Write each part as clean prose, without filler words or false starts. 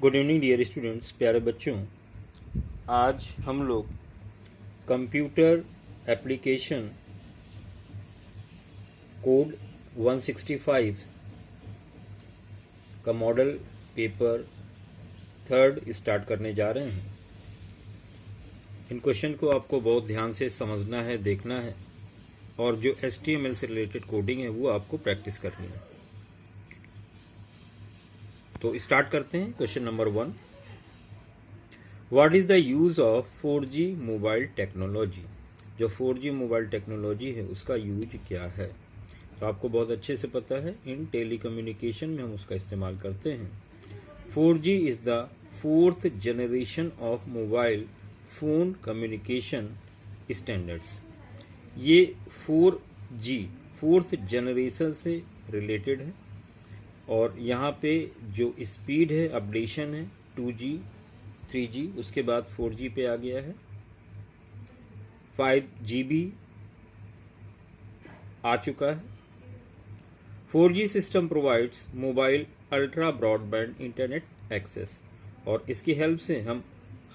Good evening dear students, प्यारे बच्चों। आज हम लोग कंप्यूटर एप्लीकेशन कोड 165 का मॉडल पेपर 3 स्टार्ट करने जा रहे हैं। इन क्वेश्चन को आपको बहुत ध्यान से समझना है, देखना है, और जो HTML से रिलेटेड कोडिंग है वो आपको प्रैक्टिस करनी है। तो स्टार्ट करते हैं। Question number 1, what is the use of 4G mobile technology. जो 4G मोबाइल टेक्नोलॉजी है उसका यूज क्या है। तो आपको बहुत अच्छे से पता है, इन टेलीकम्युनिकेशन में हम उसका इस्तेमाल करते हैं। 4G is the 4th generation of mobile phone communication standards. ये 4G 4th जनरेशन से रिलेटेड है, और यहाँ पे जो स्पीड है, अपडेशन है 2G 3G, उसके बाद 4G पे आ गया है। 5GB आ चुका है। 4G system provides mobile ultra broadband internet access, और इसकी हेल्प से हम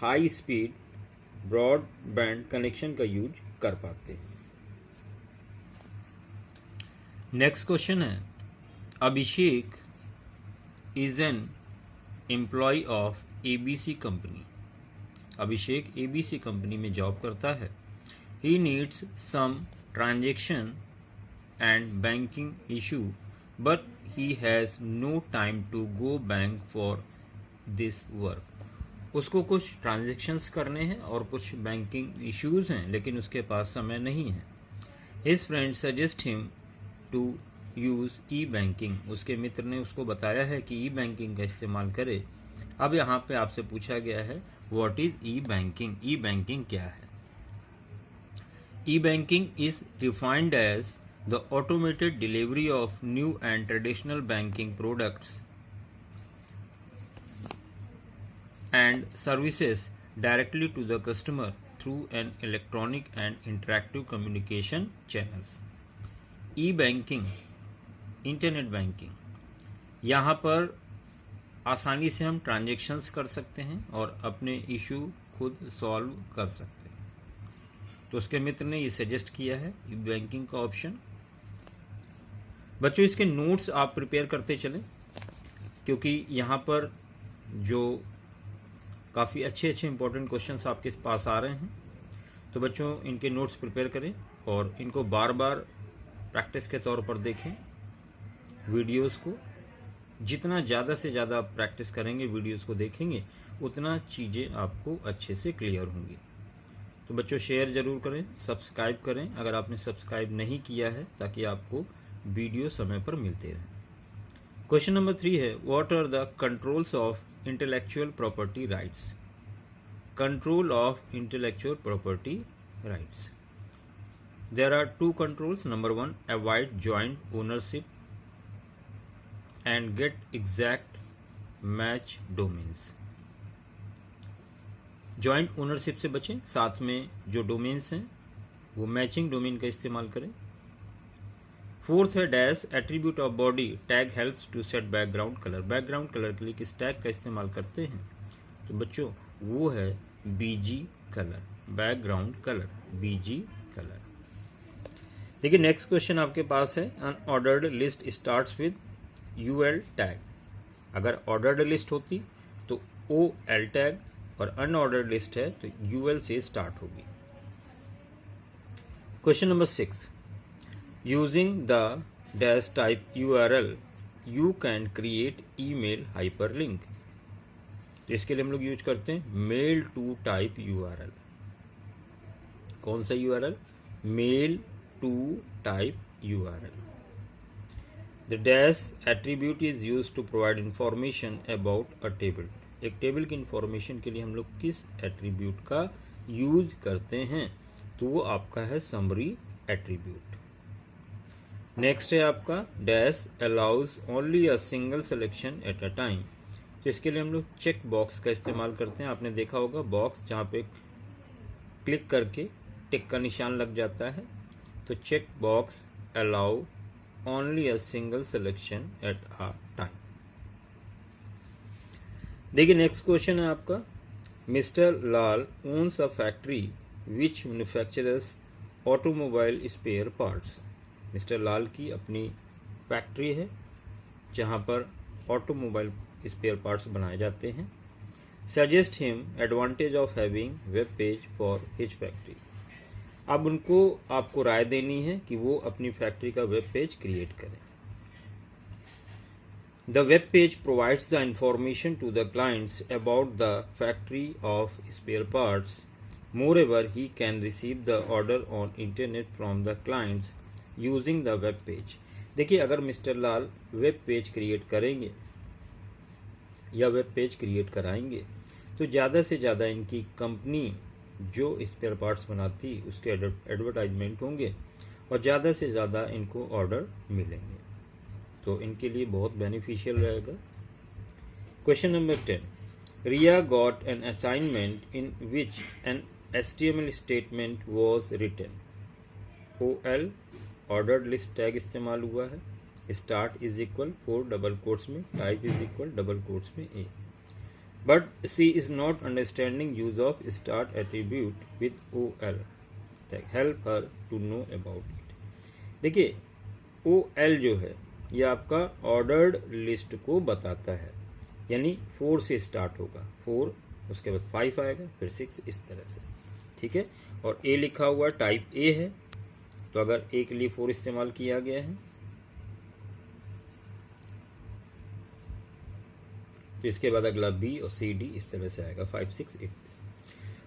हाई स्पीड ब्रॉडबैंड कनेक्शन का यूज कर पाते हैं। नेक्स्ट क्वेश्चन है, Abhishek is an employ of ABC company. Abhishek ABC company में जॉब करता है। He needs some transaction and banking issue, but he has no time to go bank for this work. उसको कुछ ट्रांजेक्शन्स करने हैं और कुछ बैंकिंग इश्यूज हैं, लेकिन उसके पास समय नहीं है। His friend suggest him to use e banking. उसके मित्र ने उसको बताया है कि ई बैंकिंग का इस्तेमाल करे। अब यहाँ पे आपसे पूछा गया है, what is e banking. E banking क्या है। E banking is defined as the automated delivery of new and traditional banking products and services directly to the customer through an electronic and interactive communication channels. E banking, internet banking, यहाँ पर आसानी से हम transactions कर सकते हैं और अपने इशू खुद सॉल्व कर सकते हैं। तो उसके मित्र ने ये सजेस्ट किया है ई बैंकिंग का ऑप्शन। बच्चों, इसके नोट्स आप प्रिपेयर करते चलें, क्योंकि यहाँ पर जो काफ़ी अच्छे इंपॉर्टेंट क्वेश्चंस आपके पास आ रहे हैं। तो बच्चों, इनके नोट्स प्रिपेयर करें और इनको बार बार प्रैक्टिस के तौर पर देखें। वीडियोस को जितना ज़्यादा से ज़्यादा आप प्रैक्टिस करेंगे, वीडियोस को देखेंगे, उतना चीज़ें आपको अच्छे से क्लियर होंगी। तो बच्चों, शेयर ज़रूर करें, सब्सक्राइब करें अगर आपने सब्सक्राइब नहीं किया है, ताकि आपको वीडियो समय पर मिलते रहें। क्वेश्चन नंबर 3 है, what are the controls of intellectual property rights. Control of intellectual property rights. There are 2 controls. Number 1, avoid joint ownership and get exact match domains. Joint ownership से बचें, साथ में जो डोमेन्स हैं वो मैचिंग डोमेन का इस्तेमाल करें। 4th है, dash attribute of body tag helps to set background colour. Background colour के लिए किस टैग का इस्तेमाल करते हैं। तो बच्चों, वो है BG colour, background colour, BG colour. देखिए, नेक्स्ट क्वेश्चन आपके पास है, unordered list starts with UL tag. अगर ऑर्डर्ड लिस्ट होती तो OL टैग, और अनऑर्डर्ड लिस्ट है तो UL से स्टार्ट होगी। Question number 6, using the dash type URL you can create email hyperlink. तो इसके लिए हम लोग यूज करते हैं मेल टू टाइप URL। कौन सा URL? Mail to type URL. The dash attribute is used to provide information about a table. एक टेबल की इंफॉर्मेशन के लिए हम लोग किस एट्रीब्यूट का यूज करते हैं, तो वो आपका है समरी एट्रीब्यूट। नेक्स्ट है आपका dash allows only a single selection at a time. तो इसके लिए हम लोग चेक बॉक्स का इस्तेमाल करते हैं। आपने देखा होगा बॉक्स जहाँ पे क्लिक करके टिक का निशान लग जाता है, तो check box allow only a single selection at a time. देखिए नेक्स्ट क्वेश्चन है आपका, mister Lal owns a factory which manufacturers automobile spare parts. Mister Lal की अपनी फैक्ट्री है जहां पर ऑटोमोबाइल स्पेयर पार्ट्स बनाए जाते हैं। Suggest him advantage of having web page for his factory. अब उनको आपको राय देनी है कि वो अपनी फैक्ट्री का वेब पेज क्रिएट करें। The web page provides the information to the clients about the factory of spare parts. Moreover, he can receive the order on internet from the clients using the web page. देखिए अगर mister लाल web page create करेंगे या web page create कराएंगे तो ज़्यादा से ज़्यादा इनकी कंपनी जो स्पेयर पार्ट्स बनाती उसके एडवर्टाइजमेंट होंगे और ज़्यादा से ज़्यादा इनको ऑर्डर मिलेंगे, तो इनके लिए बहुत बेनिफिशियल रहेगा। Question number 10, Riya got an assignment in which an HTML statement was written. OL ordered list tag इस्तेमाल हुआ है, start is equal 4 double quotes में, type is equal double quotes में A, but she is not understanding use of start attribute with OL tag, help her to know about it. देखिए OL जो है ये आपका ऑर्डर्ड लिस्ट को बताता है, यानी 4 से स्टार्ट होगा, 4 उसके बाद 5 आएगा, फिर 6, इस तरह से, ठीक है। और A लिखा हुआ टाइप A है, तो अगर A के लिए 4 इस्तेमाल किया गया है तो इसके बाद अगला B और C D इस तरह से आएगा, 5, 6, 8।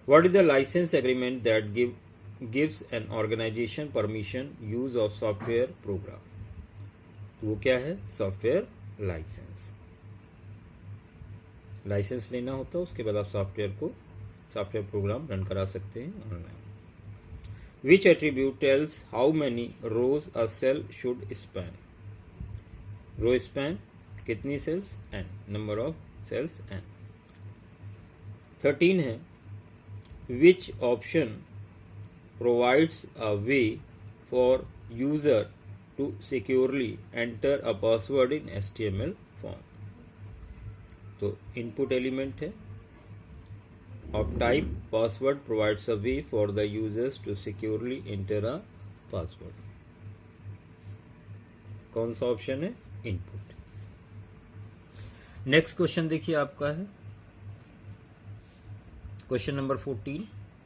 What is the licence agreement that gives an organisation permission use of software program. वो क्या है, सॉफ्टवेयर लाइसेंस। लाइसेंस लेना होता है, उसके बाद आप सॉफ्टवेयर प्रोग्राम रन करा सकते हैं online. Which attribute tells how many rows a cell should span. Row span कितनी cells, n, number of cells n। 13 है, which option provides a way for user to securely enter a password in HTML form। तो input element है of type password provides a way for the users to securely enter a password। कौन सा option है, input. Next question देखिए आपका है question number 14,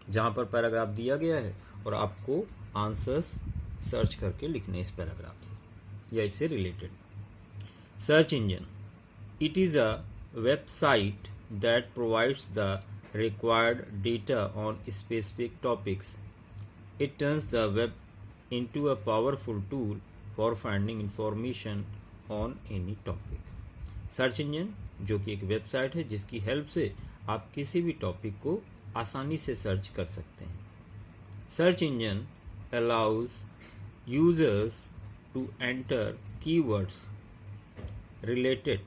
जहां पर पैराग्राफ दिया गया है और आपको आंसर्स सर्च करके लिखने इस पैराग्राफ से या इससे related. Search engine, it is a website that provides the required data on specific topics. It turns the web into a powerful tool for finding information on any topic. Search engine जो कि एक website है जिसकी help से आप किसी भी topic को आसानी से सर्च कर सकते हैं। Search engine allows users to enter keywords related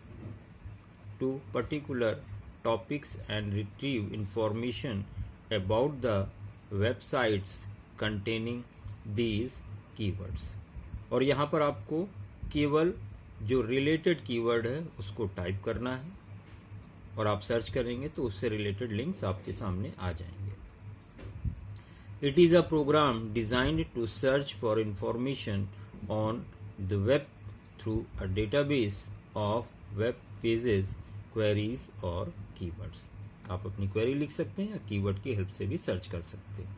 to particular topics and retrieve information about the websites containing these keywords। और यहाँ पर आपको केवल जो रिलेटेड कीवर्ड है उसको टाइप करना है और आप सर्च करेंगे तो उससे रिलेटेड लिंक्स आपके सामने आ जाएंगे। It is a program designed to search for information on the web through a database of web pages, queries और keywords। आप अपनी क्वेरी लिख सकते हैं या कीवर्ड की हेल्प से भी सर्च कर सकते हैं।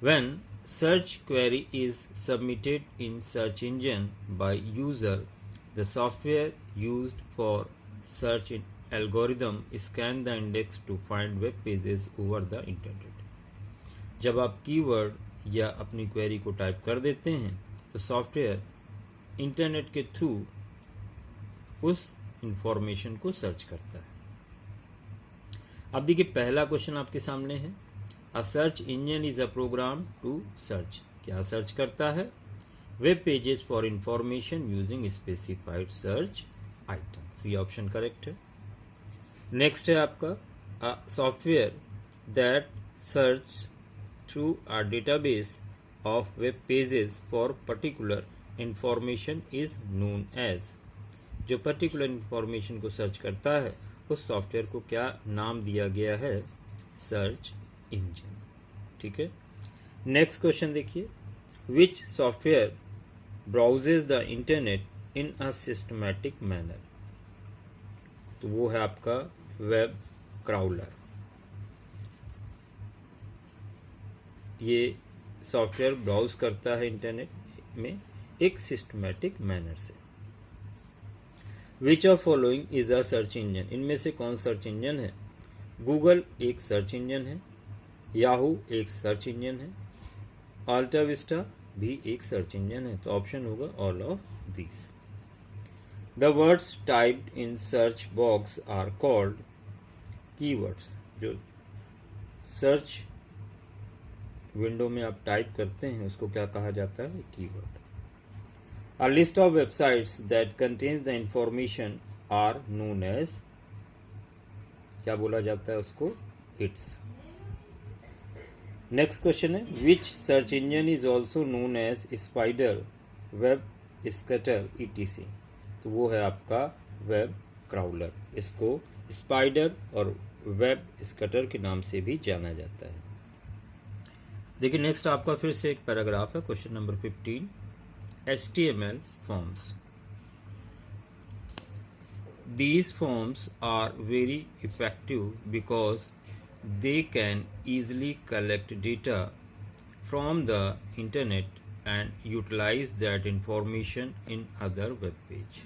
When search query is submitted in search engine by user, the software used for search algorithm scan the index to find web pages over the internet। जब आप कीवर्ड या अपनी क्वेरी को टाइप कर देते हैं तो सॉफ्टवेयर इंटरनेट के थ्रू उस इंफॉर्मेशन को सर्च करता है। अब देखिए पहला क्वेश्चन आपके सामने है, a search engine is a program to search. क्या सर्च करता है, web pages for information using specified search item. तो ये ऑप्शन करेक्ट है। नेक्स्ट है आपका, a software that search through a database of web pages for particular information is known as। जो particular information को सर्च करता है उस सॉफ्टवेयर को क्या नाम दिया गया है? Search engine. ठीक है। नेक्स्ट क्वेश्चन देखिए, which software browses the internet in a systematic manner? तो वो है आपका वेब क्राउलर। ये सॉफ्टवेयर ब्राउज करता है इंटरनेट में एक सिस्टमैटिक मैनर से। Which of following is a search engine? इनमें से कौन सर्च इंजन है? गूगल एक सर्च इंजन है, याहू एक सर्च इंजन है, अल्टा विस्टा भी एक सर्च इंजन है। तो ऑप्शन होगा all of these. The words typed in search box are called keywords. जो सर्च विंडो में आप टाइप करते हैं उसको क्या कहा जाता है? Keyword. A list of websites that contains the information are known as, क्या बोला जाता है उसको? Hits. Next question है, which search engine is also known as Spider, Web Scatter etc. तो वो है आपका वेब क्राउलर। इसको स्पाइडर और वेब स्कटर के नाम से भी जाना जाता है। देखिए नेक्स्ट आपका फिर से एक पैराग्राफ है, question number 15, HTML forms. These forms are very effective because they can easily collect data from the internet and utilize that information in other web page.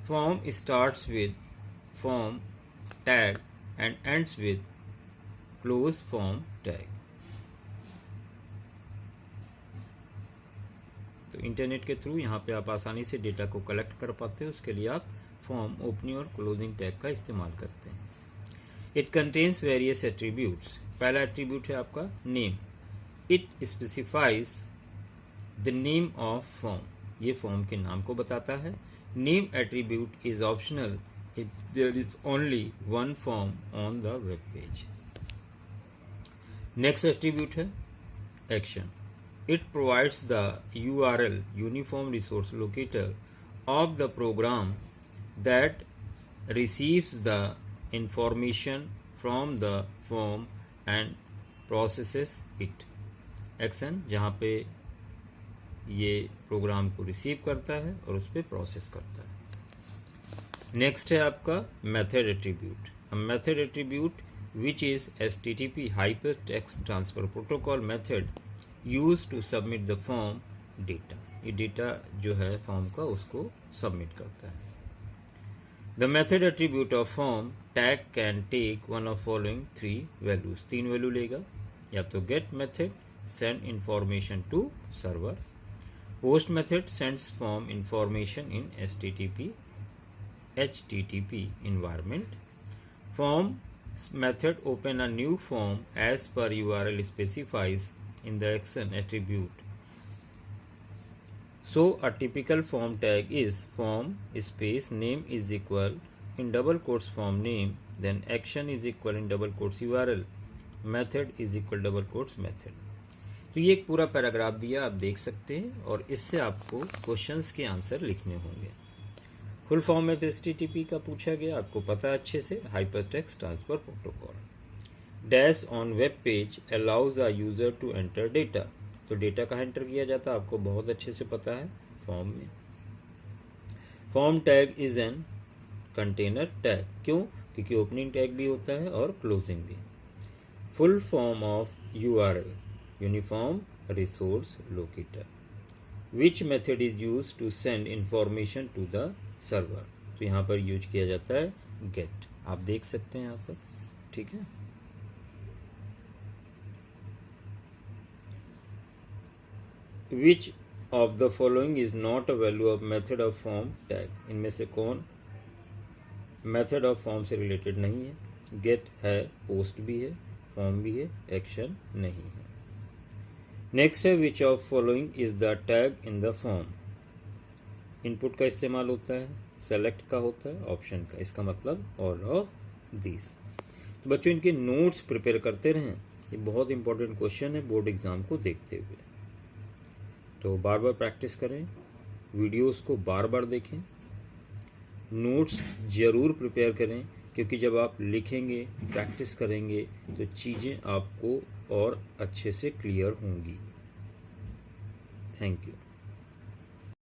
Form starts with form tag and ends with close form tag. तो internet के through यहाँ पे आप आसानी से data को collect कर पाते हो। उसके लिए आप फॉर्म ओपनिंग और क्लोजिंग टैग का इस्तेमाल करते हैं। It contains various attributes. पहला एट्रीब्यूट है आपका name. It specifies the name of form. ये फॉर्म के नाम को बताता है। Name attribute is optional if there is only one form on the web page. Next attribute है action. It provides the URL, Uniform Resource Locator, of the program that receives the information from the form and processes it. Action जहाँ पे ये programme को receive करता है और उस पर प्रोसेस करता है। नेक्स्ट है आपका method attribute. Method attribute which is HTTP Hypertext Transfer Protocol method used to submit the form data. ये डेटा जो है फॉर्म का उसको सबमिट करता है। The method attribute of form tag can take one of following three values. 3 value लेगा, या तो get method send information to server, post method sends form information in HTTP environment, form method open a new form as per URL specifies in the action attribute. So a typical form tag is form space name is equal in double quotes form name, then action is equal in double quotes URL, method is equal double quotes method. तो ये एक पूरा paragraph दिया, आप देख सकते हैं, और इससे आपको क्वेश्चंस के आंसर लिखने होंगे। फुल फॉर्म में HTTP का पूछा गया, आपको पता है अच्छे से, hypertext transfer protocol. Dash on web page allows a user to enter data. तो डेटा कहाँ एंटर किया जाता है आपको बहुत अच्छे से पता है, फॉर्म में। Form tag is an container tag. क्यों? क्योंकि ओपनिंग टैग भी होता है और क्लोजिंग भी। Full form of URL uniform resource locator. Which method is use to send information to the server. तो यहाँ पर यूज किया जाता है गेट। आप देख सकते हैं यहाँ पर, ठीक है। Which of the following is not a value of method of form tag? इनमें से कौन method of form से related नहीं है? get है, post भी है, form भी है, action नहीं है। next है which of following is the tag in the form? input का इस्तेमाल होता है, select का होता है, option का। इसका मतलब all of these। तो बच्चों इनके नोट्स प्रिपेयर करते रहें, ये बहुत इंपॉर्टेंट क्वेश्चन है बोर्ड एग्जाम को देखते हुए। तो बार बार प्रैक्टिस करें, वीडियोस को बार बार देखें, नोट्स ज़रूर प्रिपेयर करें, क्योंकि जब आप लिखेंगे, प्रैक्टिस करेंगे तो चीज़ें आपको और अच्छे से क्लियर होंगी। Thank you.